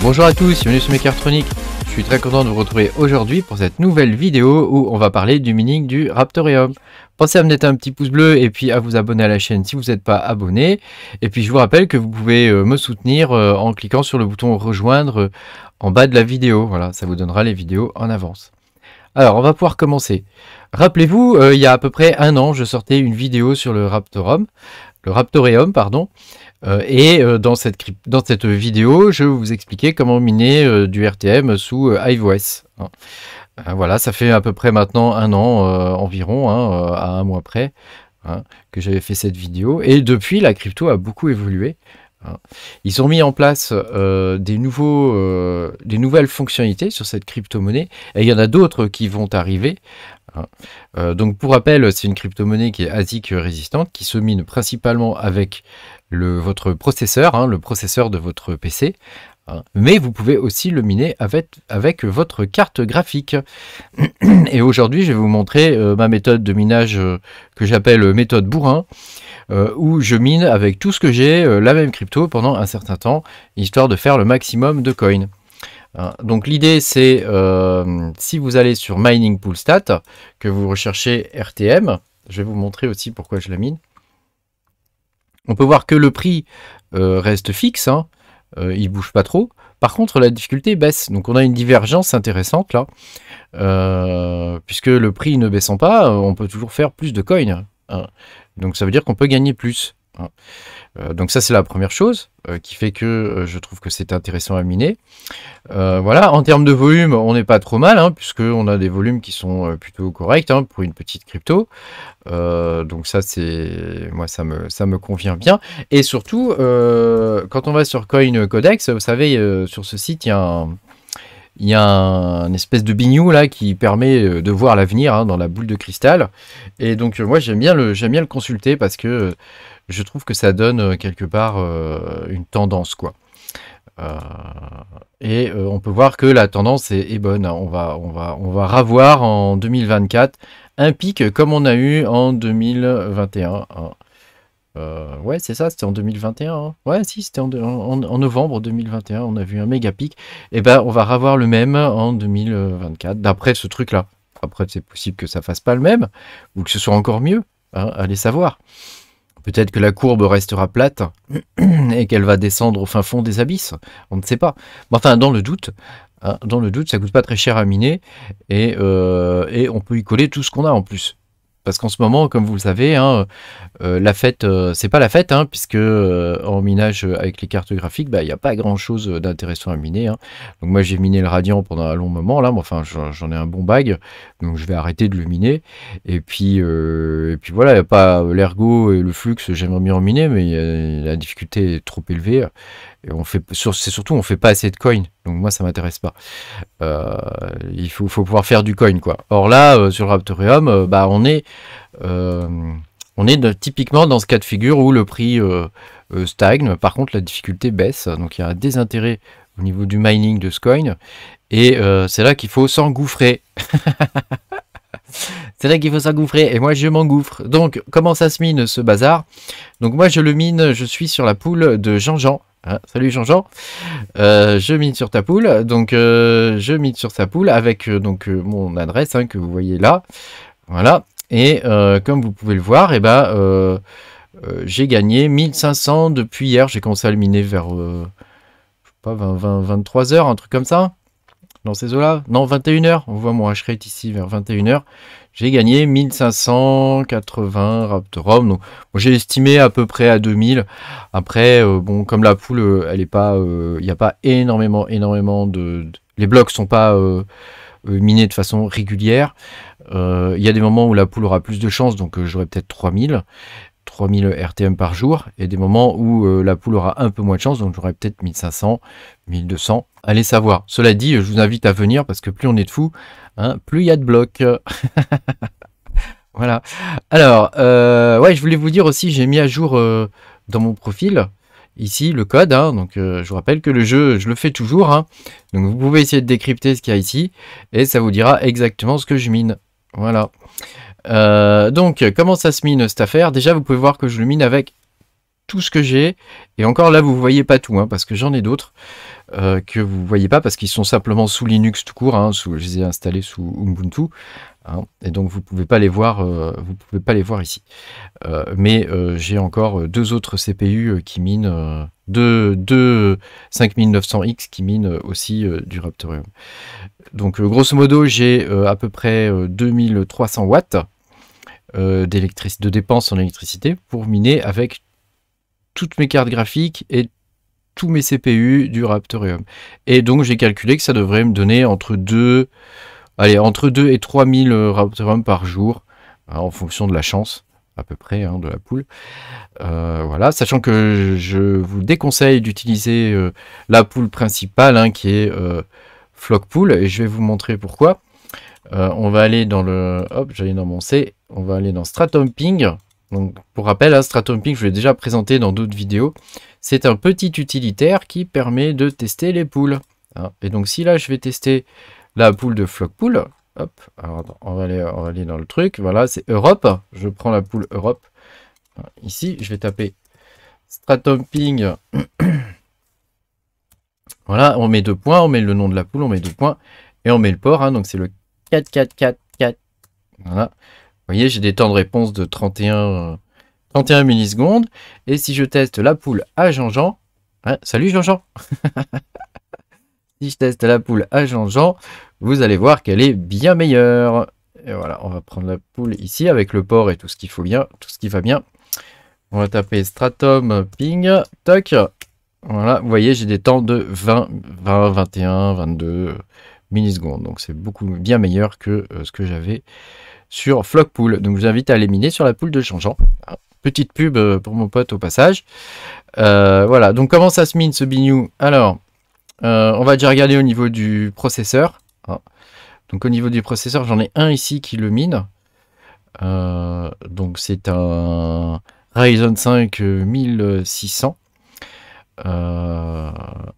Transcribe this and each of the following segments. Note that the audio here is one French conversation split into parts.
Bonjour à tous, bienvenue sur Mechatronics. Je suis très content de vous retrouver aujourd'hui pour cette nouvelle vidéo où on va parler du mining du Raptorium. Pensez à me mettre un petit pouce bleu et puis à vous abonner à la chaîne si vous n'êtes pas abonné. Et puis je vous rappelle que vous pouvez me soutenir en cliquant sur le bouton rejoindre en bas de la vidéo. Voilà, ça vous donnera les vidéos en avance. Alors, on va pouvoir commencer. Rappelez-vous, il y a à peu près un an, je sortais une vidéo sur le Raptorium, pardon. Dans cette vidéo, je vous expliquais comment miner du RTM sous HiveOS. Voilà, ça fait à peu près maintenant un an environ, à un mois près, que j'avais fait cette vidéo. Et depuis, la crypto a beaucoup évolué. Ils ont mis en place des nouvelles fonctionnalités sur cette crypto-monnaie. Et il y en a d'autres qui vont arriver. Donc pour rappel, c'est une crypto-monnaie qui est ASIC résistante, qui se mine principalement avec votre processeur, le processeur de votre PC. Mais vous pouvez aussi le miner avec votre carte graphique. Et aujourd'hui, je vais vous montrer ma méthode de minage que j'appelle méthode bourrin, où je mine avec tout ce que j'ai, la même crypto pendant un certain temps, histoire de faire le maximum de coins. Donc l'idée c'est, si vous allez sur Mining Pool Stat, que vous recherchez RTM, je vais vous montrer aussi pourquoi je la mine. On peut voir que le prix reste fixe, il bouge pas trop. Par contre la difficulté baisse, donc on a une divergence intéressante là, puisque le prix ne baissant pas, on peut toujours faire plus de coins. Donc ça veut dire qu'on peut gagner plus. Donc ça c'est la première chose qui fait que je trouve que c'est intéressant à miner. Voilà, en termes de volume, on n'est pas trop mal, puisqu'on a des volumes qui sont plutôt corrects pour une petite crypto. Donc ça c'est, moi ça me convient bien. Et surtout, quand on va sur Coin Codex, vous savez, sur ce site il y a un espèce de bignou là qui permet de voir l'avenir dans la boule de cristal. Et donc moi j'aime bien le consulter parce que je trouve que ça donne quelque part une tendance quoi. On peut voir que la tendance est bonne. On va revoir en 2024 un pic comme on a eu en 2021. Ouais, c'est ça, c'était en 2021. Ouais, si, c'était en novembre 2021, on a vu un méga pic. Et ben, on va revoir le même en 2024, d'après ce truc-là. Après, c'est possible que ça fasse pas le même, ou que ce soit encore mieux. Allez savoir. Peut-être que la courbe restera plate et qu'elle va descendre au fin fond des abysses. On ne sait pas. Mais enfin, dans le doute, ça coûte pas très cher à miner et on peut y coller tout ce qu'on a en plus. Parce qu'en ce moment, comme vous le savez, la fête, c'est pas la fête, puisque en minage avec les cartes graphiques, il n'y a pas grand-chose d'intéressant à miner. Donc moi, j'ai miné le Radiant pendant un long moment, là, mais enfin, j'en ai un bon bag, donc je vais arrêter de le miner. Et puis voilà, il n'y a pas l'ergo et le flux, j'aimerais bien en miner, mais la difficulté est trop élevée. Et c'est surtout, on fait pas assez de coins, donc moi, ça m'intéresse pas. Il faut pouvoir faire du coin, quoi. Or là, sur le Raptorium, on est typiquement dans ce cas de figure où le prix stagne. Par contre, la difficulté baisse, donc il y a un désintérêt au niveau du mining de ce coin. Et c'est là qu'il faut s'engouffrer. C'est là qu'il faut s'engouffrer, et moi je m'engouffre. Donc, comment ça se mine ce bazar? Donc moi je le mine, je suis sur la pool de Jean-Jean. Salut Jean-Jean, je mine sur ta pool, donc je mine sur sa pool avec mon adresse que vous voyez là, voilà, et comme vous pouvez le voir, j'ai gagné 1500 depuis hier. J'ai commencé à le miner vers, je sais pas, 23 heures, un truc comme ça, dans ces eaux-là, non 21 heures, on voit mon hash rate ici vers 21 heures. J'ai gagné 1580 Raptorium, donc j'ai estimé à peu près à 2000. Après, bon, comme la pool, elle est pas, il n'y a pas énormément les blocs sont pas minés de façon régulière. Il y a des moments où la pool aura plus de chance, donc j'aurai peut-être 3000 RTM par jour, et des moments où la pool aura un peu moins de chance, donc j'aurai peut-être 1500, 1200, allez savoir. Cela dit, je vous invite à venir, parce que plus on est de fous, plus il y a de blocs. Voilà. Alors, ouais, je voulais vous dire aussi, j'ai mis à jour dans mon profil, ici, le code, donc je vous rappelle que le jeu, je le fais toujours, donc vous pouvez essayer de décrypter ce qu'il y a ici, et ça vous dira exactement ce que je mine. Voilà. Donc, comment ça se mine cette affaire? Déjà, vous pouvez voir que je le mine avec tout ce que j'ai. Et encore là, vous voyez pas tout, hein, parce que j'en ai d'autres que vous voyez pas, parce qu'ils sont simplement sous Linux tout court. Hein, je les ai installés sous Ubuntu. Hein, et donc vous pouvez pas les voir, ici. Mais j'ai encore deux autres CPU qui minent, deux 5900X qui minent aussi du Raptorium. Donc grosso modo, j'ai à peu près 2300 watts de dépenses en électricité pour miner avec toutes mes cartes graphiques et tous mes CPU du Raptorium. Et donc j'ai calculé que ça devrait me donner entre 2 et 3000 Raptorium par jour, hein, en fonction de la chance, à peu près, hein, de la poule. Voilà, sachant que je vous déconseille d'utiliser la poule principale, hein, qui est Flockpool, et je vais vous montrer pourquoi. On va aller dans le... Hop, j'allais dans mon C. On va aller dans Stratum Ping. Donc, pour rappel, hein, Stratum Ping, je l'ai déjà présenté dans d'autres vidéos. C'est un petit utilitaire qui permet de tester les poules. Hein. Et donc, si là, je vais tester la poule de Flockpool. Hop, alors, attends, on va aller dans le truc. Voilà, c'est Europe. Je prends la poule Europe. Ici, je vais taper Stratum Ping. Voilà, on met 2 points, on met le nom de la poule, on met 2 points. Et on met le port, hein, donc c'est le 4444. Voilà. Vous voyez, j'ai des temps de réponse de 31 millisecondes. Et si je teste la poule à Jean-Jean... Hein, salut Jean-Jean. Si je teste la poule à Jean-Jean, vous allez voir qu'elle est bien meilleure. Et voilà, on va prendre la poule ici avec le port et tout ce qu'il faut bien, tout ce qui va bien. On va taper Stratum Ping, toc. Voilà, vous voyez, j'ai des temps de 20, 21, 22 millisecondes. Donc c'est beaucoup bien meilleur que ce que j'avais sur Flockpool. Donc je vous invite à aller miner sur la poule de Jean-Jean. Petite pub pour mon pote au passage. Voilà, donc comment ça se mine ce bignou? Alors, on va déjà regarder au niveau du processeur. Donc au niveau du processeur, j'en ai un ici qui le mine. Donc c'est un Ryzen 5 1600.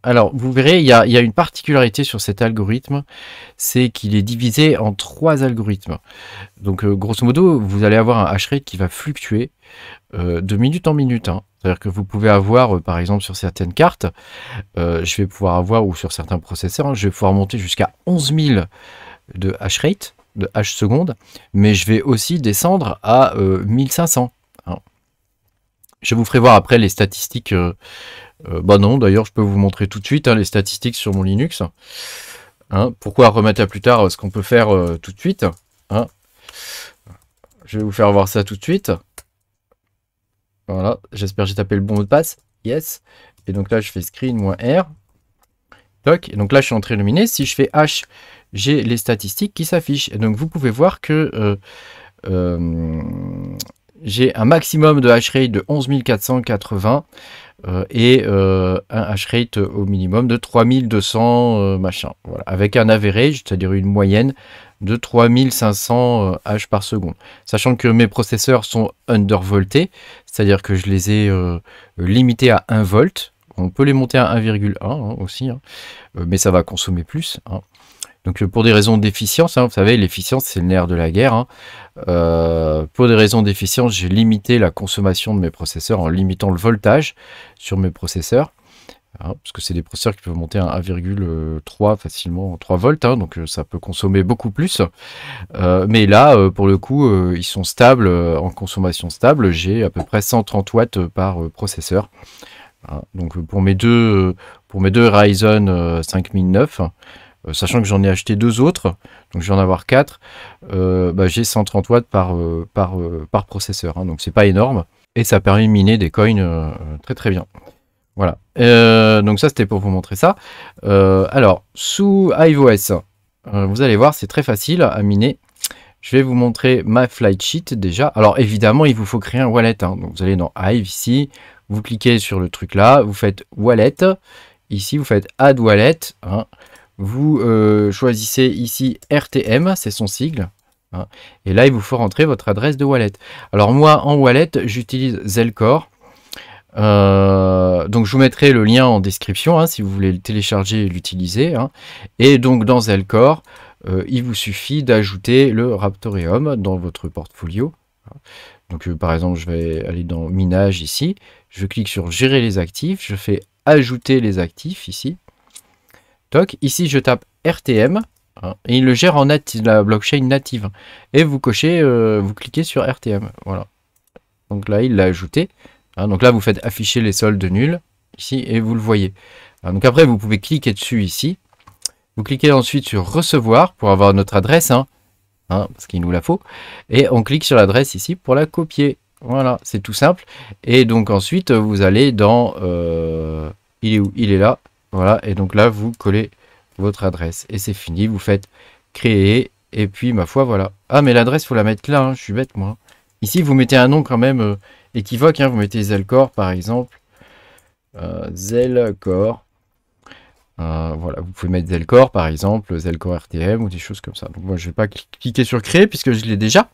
Alors, vous verrez, il y a une particularité sur cet algorithme, c'est qu'il est divisé en 3 algorithmes. Donc, grosso modo, vous allez avoir un hash rate qui va fluctuer de minute en minute. Hein. C'est-à-dire que vous pouvez avoir, par exemple, sur certaines cartes, je vais pouvoir avoir, ou sur certains processeurs, hein, je vais pouvoir monter jusqu'à 11 000 de hash rate, de hash secondes, mais je vais aussi descendre à 1500. Hein. Je vous ferai voir après les statistiques. Bah non, d'ailleurs, je peux vous montrer tout de suite, hein, les statistiques sur mon Linux. Hein, pourquoi remettre à plus tard ce qu'on peut faire tout de suite, hein. Je vais vous faire voir ça tout de suite. Voilà, j'espère que j'ai tapé le bon mot de passe. Yes. Et donc là, je fais screen-r. Toc. Et donc là, je suis en train de miner. Si je fais H, j'ai les statistiques qui s'affichent. Et donc, vous pouvez voir que j'ai un maximum de hash rate de 11 480 et un hash rate au minimum de 3200 machin. Voilà, avec un average, c'est-à-dire une moyenne de 3500 hash par seconde. Sachant que mes processeurs sont undervoltés, c'est-à-dire que je les ai limités à 1 volt. On peut les monter à 1,1 hein, aussi, hein, mais ça va consommer plus. Hein. Donc pour des raisons d'efficience, hein, vous savez, l'efficience c'est le nerf de la guerre. Hein. Pour des raisons d'efficience, j'ai limité la consommation de mes processeurs en limitant le voltage sur mes processeurs. Hein, parce que c'est des processeurs qui peuvent monter à 1,3 facilement, 3 volts, hein, donc ça peut consommer beaucoup plus. Mais là, pour le coup, ils sont stables, en consommation stable, j'ai à peu près 130 watts par processeur. Hein, donc pour mes deux Ryzen 5009, sachant que j'en ai acheté 2 autres, donc je vais en avoir 4, bah, j'ai 130 watts par processeur, hein, donc c'est pas énorme, et ça permet de miner des coins très très bien. Voilà, donc ça c'était pour vous montrer ça. Alors, sous iOS, vous allez voir, c'est très facile à miner. Je vais vous montrer ma flight sheet déjà. Alors évidemment, il vous faut créer un wallet, hein. Donc vous allez dans Hive ici, vous cliquez sur le truc là, vous faites wallet, ici vous faites add wallet, hein. Vous choisissez ici RTM, c'est son sigle, hein, et là il vous faut rentrer votre adresse de wallet. Alors moi en wallet j'utilise Zelcore, donc je vous mettrai le lien en description hein, si vous voulez le télécharger et l'utiliser, hein. Et donc dans Zelcore il vous suffit d'ajouter le Raptorium dans votre portfolio. Donc par exemple, je vais aller dans minage ici, je clique sur gérer les actifs, je fais ajouter les actifs ici. Toc, ici je tape RTM, hein, et il le gère en la blockchain native. Et vous cochez, vous cliquez sur RTM, voilà. Donc là, il l'a ajouté. Hein, donc là, vous faites afficher les soldes nuls ici et vous le voyez. Hein, donc après, vous pouvez cliquer dessus ici. Vous cliquez ensuite sur recevoir pour avoir notre adresse, hein, parce qu'il nous la faut. Et on clique sur l'adresse ici pour la copier. Voilà, c'est tout simple. Et donc ensuite, vous allez dans... il est où? Il est là. Voilà, et donc là, vous collez votre adresse. Et c'est fini, vous faites créer. Et puis, ma foi, voilà. Ah, mais l'adresse, il faut la mettre là, hein, je suis bête, moi. Ici, vous mettez un nom quand même équivoque. Hein, vous mettez Zelcore, par exemple. Zelcore. Voilà, vous pouvez mettre Zelcore, par exemple, Zelcore RTM ou des choses comme ça. Donc moi, je ne vais pas cliquer sur créer puisque je l'ai déjà.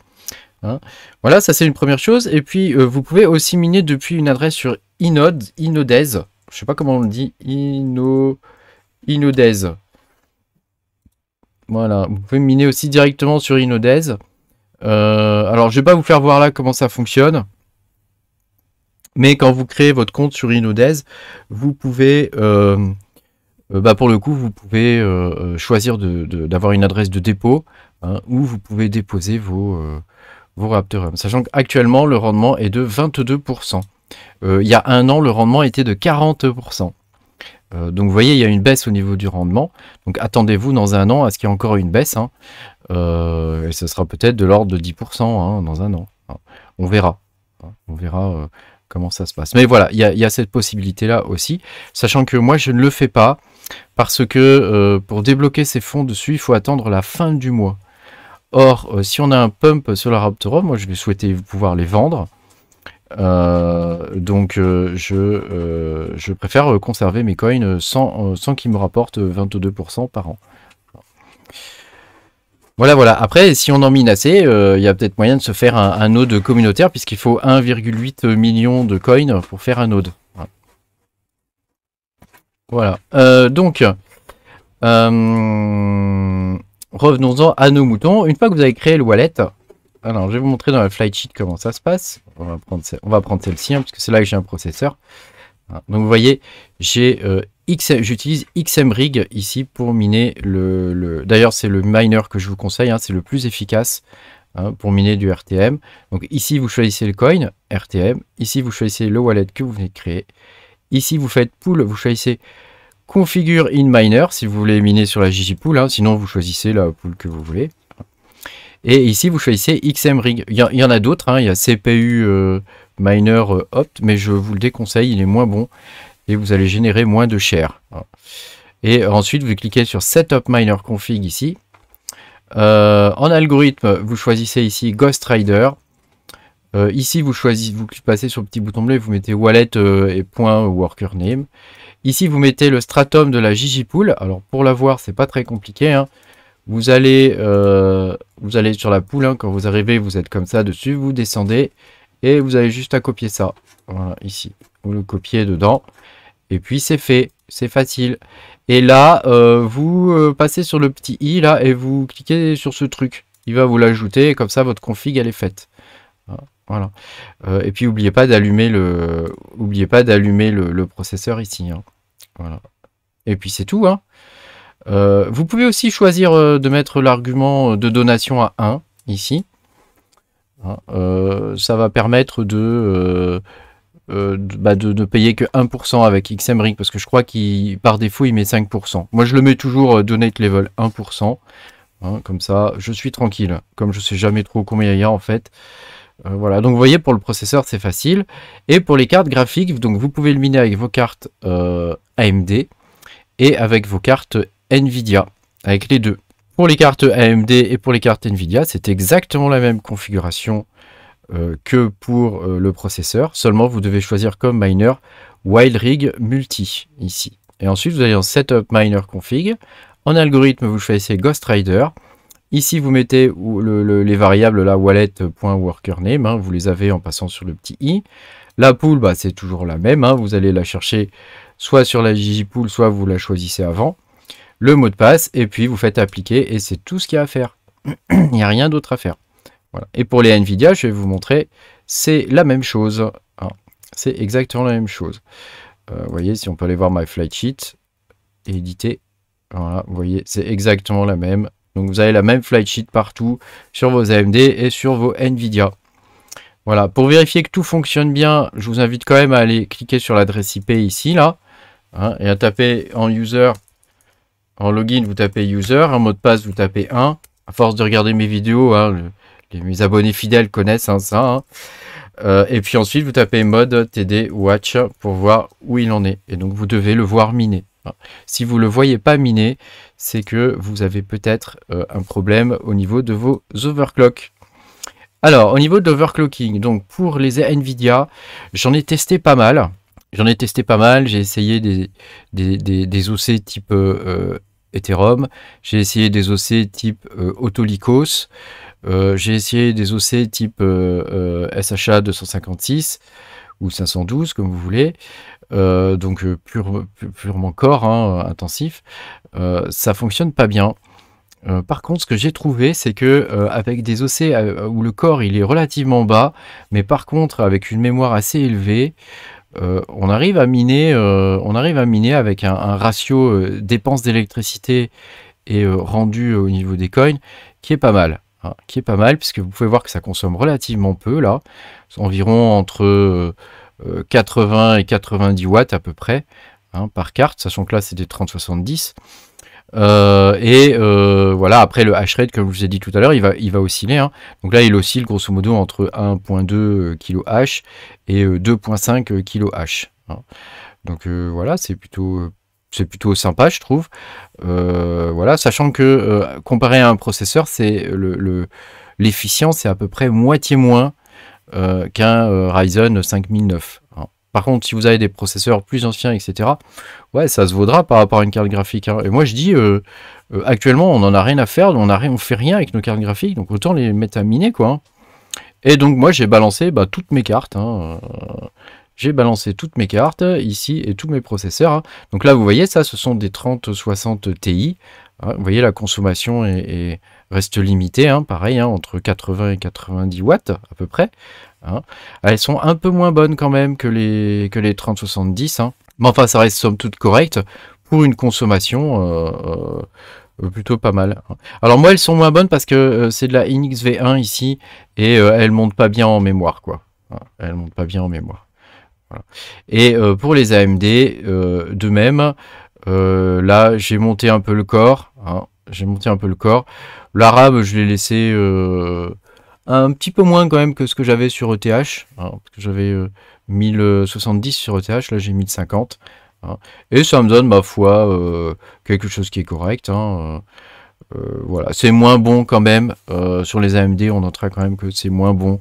Hein. Voilà, ça c'est une première chose. Et puis, vous pouvez aussi miner depuis une adresse sur Inode, Inodez. Je ne sais pas comment on le dit. Inodez. Voilà, vous pouvez miner aussi directement sur Inodez. Alors, je ne vais pas vous faire voir là comment ça fonctionne. Mais quand vous créez votre compte sur Inodez, vous pouvez... pour le coup, vous pouvez choisir d'avoir une adresse de dépôt, hein, où vous pouvez déposer vos Raptorium. Sachant qu'actuellement, le rendement est de 22%. Il y a un an, le rendement était de 40%. Donc vous voyez, il y a une baisse au niveau du rendement. Donc attendez-vous dans un an à ce qu'il y ait encore une baisse. Hein, et ce sera peut-être de l'ordre de 10% hein, dans un an. Hein. On verra. Hein, on verra comment ça se passe. Mais voilà, il y a cette possibilité-là aussi. Sachant que moi, je ne le fais pas. Parce que pour débloquer ces fonds dessus, il faut attendre la fin du mois. Or, si on a un pump sur la Raptorium, moi je vais souhaiter pouvoir les vendre. Donc je préfère conserver mes coins sans qu'ils me rapportent 22% par an. Voilà. Après, si on en mine assez, il y a peut-être moyen de se faire un node communautaire, puisqu'il faut 1,8 million de coins pour faire un node. Voilà. Donc, revenons-en à nos moutons. Une fois que vous avez créé le wallet, alors je vais vous montrer dans la flight sheet comment ça se passe. On va prendre celle-ci, hein, parce que c'est là que j'ai un processeur. Donc vous voyez, j'utilise XMRig ici pour miner D'ailleurs, c'est le miner que je vous conseille, hein, c'est le plus efficace hein, pour miner du RTM. Donc ici, vous choisissez le coin, RTM. Ici, vous choisissez le wallet que vous venez de créer. Ici, vous faites pool, vous choisissez configure in miner si vous voulez miner sur la ggpool, hein, sinon vous choisissez la pool que vous voulez. Et ici, vous choisissez XMRig. Il y en a d'autres, hein, il y a CPU miner opt, mais je vous le déconseille, il est moins bon et vous allez générer moins de share. Et ensuite, vous cliquez sur Setup Miner Config ici. En algorithme, vous choisissez ici Ghost Rider. Ici, vous passez sur le petit bouton bleu, vous mettez wallet et point worker name. Ici, vous mettez le stratum de la ggpool. Alors, pour l'avoir, c'est pas très compliqué. Hein. Vous allez sur la pool. Hein. Quand vous arrivez, vous êtes comme ça dessus. Vous descendez et vous avez juste à copier ça. Voilà, ici. Vous le copiez dedans. Et puis, c'est fait. C'est facile. Et là, vous passez sur le petit i là et vous cliquez sur ce truc. Il va vous l'ajouter. Comme ça, votre config, elle est faite. Voilà. Et puis n'oubliez pas d'allumer le processeur ici. Hein. Voilà. Et puis c'est tout. Hein. Vous pouvez aussi choisir de mettre l'argument de donation à 1 ici. Hein. Ça va permettre de ne payer que 1% avec XMRig parce que je crois qu'il par défaut il met 5%. Moi je le mets toujours donate level 1%. Hein, comme ça je suis tranquille. Comme je sais jamais trop combien il y a en fait. Voilà, donc vous voyez pour le processeur c'est facile. Et pour les cartes graphiques, donc vous pouvez le miner avec vos cartes AMD et avec vos cartes Nvidia, avec les deux. Pour les cartes AMD et pour les cartes Nvidia, c'est exactement la même configuration que pour le processeur. Seulement vous devez choisir comme miner WildRig Multi ici. Et ensuite vous allez en Setup Miner Config. En algorithme, vous choisissez Ghost Rider. Ici, vous mettez les variables là, wallet.workername, hein, vous les avez en passant sur le petit i. La pool, bah, c'est toujours la même, hein, vous allez la chercher soit sur la ggpool, soit vous la choisissez avant. Le mot de passe, et puis vous faites appliquer, et c'est tout ce qu'il y a à faire. Il n'y a rien d'autre à faire. Voilà. Et pour les Nvidia, je vais vous montrer c'est la même chose. Hein. C'est exactement la même chose. Vous voyez, si on peut aller voir My Flight Sheet et éditer, voilà, vous voyez, c'est exactement la même. Donc vous avez la même flight sheet partout sur vos AMD et sur vos Nvidia. Voilà, pour vérifier que tout fonctionne bien, je vous invite quand même à aller cliquer sur l'adresse IP ici, là, hein, et à taper en user, en login, vous tapez user, en mot de passe, vous tapez 1. À force de regarder mes vidéos, hein, mes abonnés fidèles connaissent hein, ça. Hein. Et puis ensuite, vous tapez mode TD watch pour voir où il en est. Et donc, vous devez le voir miner. Si vous ne le voyez pas miner, c'est que vous avez peut-être un problème au niveau de vos overclocks. Alors, au niveau de l'overclocking, donc pour les Nvidia, j'en ai testé pas mal. J'ai essayé des OC type Ethereum, j'ai essayé des OC type Autolycos, j'ai essayé des OC type SHA 256 ou 512 comme vous voulez. Donc purement core, hein, intensif, ça fonctionne pas bien. Par contre, ce que j'ai trouvé, c'est que avec des OC où le core il est relativement bas, mais par contre avec une mémoire assez élevée, on arrive à miner avec un ratio dépense d'électricité et rendu au niveau des coins qui est pas mal. Hein, puisque vous pouvez voir que ça consomme relativement peu là, environ entre 80 et 90 watts à peu près hein, par carte, sachant que là c'est des 3070. Voilà, après le hash rate, comme je vous ai dit tout à l'heure, il va osciller. Hein. Donc là, il oscille grosso modo entre 1.2 kHz et 2.5 kHz. Hein. Donc voilà, c'est plutôt sympa, je trouve. Voilà, sachant que comparé à un processeur, c'est l'efficience c'est à peu près moitié moins qu'un Ryzen 5009. Hein. Par contre, si vous avez des processeurs plus anciens, etc., ouais, ça se vaudra par rapport à une carte graphique. Hein. Et moi, je dis, actuellement, on n'en a rien à faire, on fait rien avec nos cartes graphiques, donc autant les mettre à miner, quoi. Hein. Et donc, moi, j'ai balancé toutes mes cartes. Hein. J'ai balancé toutes mes cartes ici et tous mes processeurs. Hein. Donc là, vous voyez, ça, ce sont des 3060 Ti. Hein. Vous voyez, la consommation reste limitée, hein, pareil, hein, entre 80 et 90 watts à peu près. Hein. Elles sont un peu moins bonnes quand même que les 3070. Hein. Mais enfin, ça reste somme toute correct pour une consommation plutôt pas mal. Alors moi, elles sont moins bonnes parce que c'est de la NXV1 ici et elles montent pas bien en mémoire, quoi. Hein. Elles montent pas bien en mémoire. Voilà. Et pour les AMD, de même, là, j'ai monté un peu le corps. Hein. La RAM, je l'ai laissé un petit peu moins quand même que ce que j'avais sur ETH. Hein, parce que j'avais 1070 sur ETH, là j'ai 1050. Hein, et ça me donne, ma foi, quelque chose qui est correct. Hein, voilà, c'est moins bon quand même. Sur les AMD, on notera quand même que c'est moins bon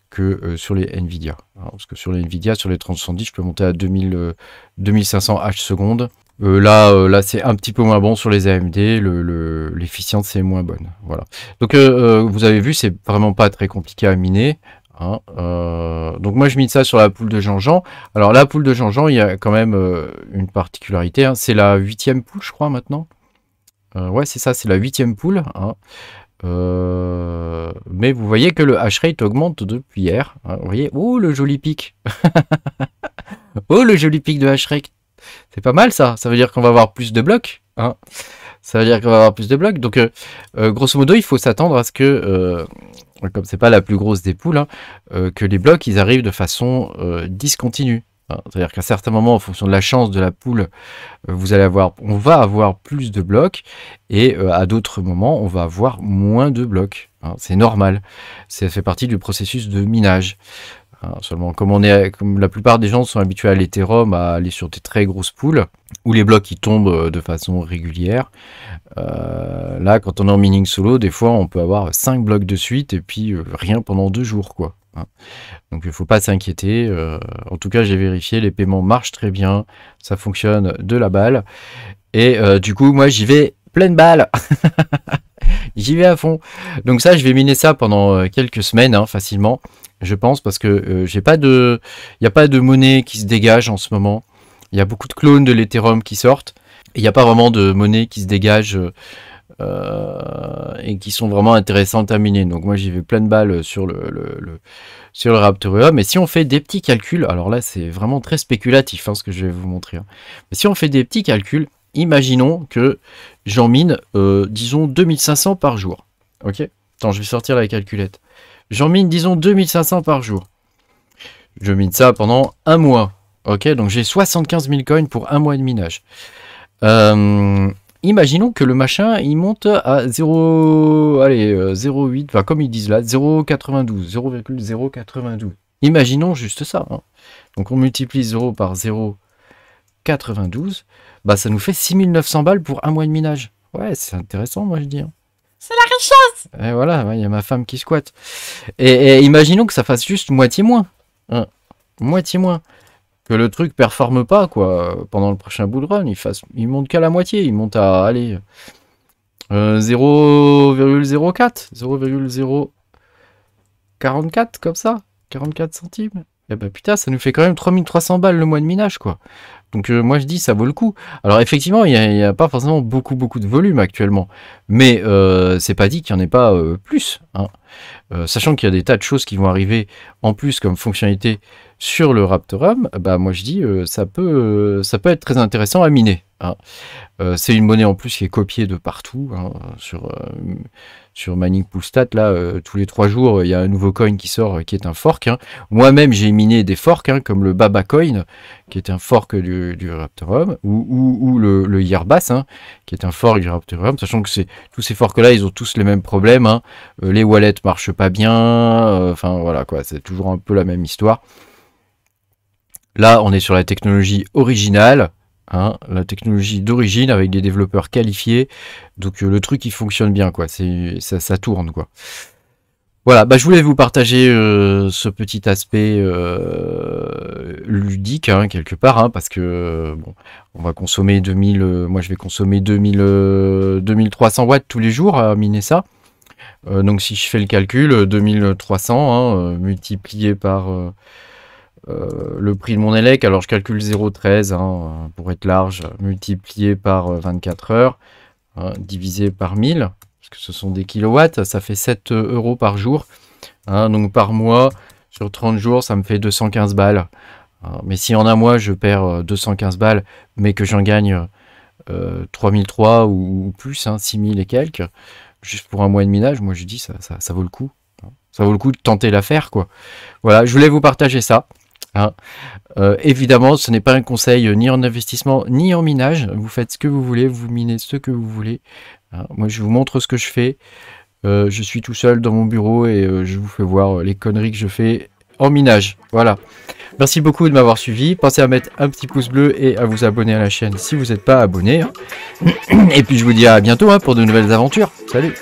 que sur les Nvidia. Hein, parce que sur les Nvidia, sur les 3070, je peux monter à 2500 H secondes. Là c'est un petit peu moins bon sur les AMD, l'efficience c'est moins bonne. Voilà. Donc vous avez vu, c'est vraiment pas très compliqué à miner. Hein. Donc moi je mine ça sur la pool de Jean-Jean. Alors la pool de Jean-Jean, il y a quand même une particularité. Hein. C'est la 8e pool, je crois, maintenant. Ouais, c'est ça, c'est la 8e pool. Hein. Mais vous voyez que le hash rate augmente depuis hier. Hein. Vous voyez, oh le joli pic. Oh le joli pic de hash rate. C'est pas mal ça, ça veut dire qu'on va avoir plus de blocs. Hein. Ça veut dire qu'on va avoir plus de blocs. Donc grosso modo, il faut s'attendre à ce que, comme c'est pas la plus grosse des poules, hein, que les blocs ils arrivent de façon discontinue. Hein. C'est-à-dire qu'à certains moments, en fonction de la chance de la poule, on va avoir plus de blocs, et à d'autres moments, on va avoir moins de blocs. Hein. C'est normal. Ça fait partie du processus de minage. Hein, seulement, comme la plupart des gens sont habitués à l'Ethereum, à aller sur des très grosses poules, où les blocs ils tombent de façon régulière, là, quand on est en mining solo, des fois, on peut avoir 5 blocs de suite, et puis rien pendant 2 jours, quoi. Hein. Donc, il ne faut pas s'inquiéter. En tout cas, j'ai vérifié, les paiements marchent très bien, ça fonctionne de la balle. Et du coup, moi, j'y vais pleine balle. J'y vais à fond. Donc ça, je vais miner ça pendant quelques semaines, hein, facilement. Je pense, parce que il n'y a pas de monnaie qui se dégage en ce moment. Il y a beaucoup de clones de l'Ethereum qui sortent. Il n'y a pas vraiment de monnaie qui se dégage et qui sont vraiment intéressantes à miner. Donc moi j'y vais plein de balles sur sur le Raptorium. Et si on fait des petits calculs, alors là c'est vraiment très spéculatif ce que je vais vous montrer. Mais si on fait des petits calculs, imaginons que j'en mine, disons 2500 par jour. Ok. Attends, je vais sortir la calculette. J'en mine, disons 2500 par jour. Je mine ça pendant un mois. Ok, donc j'ai 75 000 coins pour un mois de minage. Imaginons que le machin il monte à 0, allez, 0,8, enfin comme ils disent là, 0,92, 0,092. Imaginons juste ça. Donc on multiplie 0 par 0,92, bah ça nous fait 6900 balles pour un mois de minage. Ouais, c'est intéressant, moi je dis. C'est la richesse! Et voilà, il y a ma femme qui squatte. Et imaginons que ça fasse juste moitié moins. Moitié moins. Que le truc performe pas, quoi. Pendant le prochain bull run, il monte qu'à la moitié. Il monte à, allez, 0,04. 0,044, comme ça. 44 centimes. Et bah putain, ça nous fait quand même 3300 balles le mois de minage, quoi. Donc moi je dis ça vaut le coup. Alors effectivement il n'y a pas forcément beaucoup de volume actuellement. Mais c'est pas dit qu'il n'y en ait pas plus. Sachant qu'il y a des tas de choses qui vont arriver en plus comme fonctionnalité sur le Raptorium, bah moi je dis ça peut être très intéressant à miner. C'est une monnaie en plus qui est copiée de partout sur Mining Pool Stat. Là, tous les 3 jours, il y a un nouveau coin qui sort qui est un fork. Moi-même, j'ai miné des forks comme le Baba Coin, qui est un fork du Raptorium, ou le Yerbas, qui est un fork du Raptorium. Sachant que tous ces forks-là, ils ont tous les mêmes problèmes. Les wallets marchent pas bien. Enfin, voilà, quoi. C'est toujours un peu la même histoire. Là, on est sur la technologie originale. La technologie d'origine avec des développeurs qualifiés, donc le truc il fonctionne bien, quoi. Ça tourne, quoi. Voilà, bah je voulais vous partager ce petit aspect ludique quelque part, parce que bon, on va consommer 2000, moi je vais consommer 2300 watts tous les jours à miner ça. Donc si je fais le calcul, 2300 multiplié par le prix de mon élec, alors je calcule 0,13 pour être large, multiplié par 24 heures, divisé par 1000, parce que ce sont des kilowatts, ça fait 7 € par jour. Donc par mois, sur 30 jours, ça me fait 215 balles. Mais si en un mois, je perds 215 balles, mais que j'en gagne 3003 ou plus, 6000 et quelques, juste pour un mois de minage, moi je dis ça vaut le coup. Ça vaut le coup de tenter l'affaire, quoi. Voilà, je voulais vous partager ça. Évidemment, ce n'est pas un conseil ni en investissement ni en minage. Vous faites ce que vous voulez, vous minez ce que vous voulez. Moi, je vous montre ce que je fais. Je suis tout seul dans mon bureau et je vous fais voir les conneries que je fais en minage. Voilà. Merci beaucoup de m'avoir suivi. Pensez à mettre un petit pouce bleu et à vous abonner à la chaîne si vous n'êtes pas abonné. Et puis, je vous dis à bientôt pour de nouvelles aventures. Salut!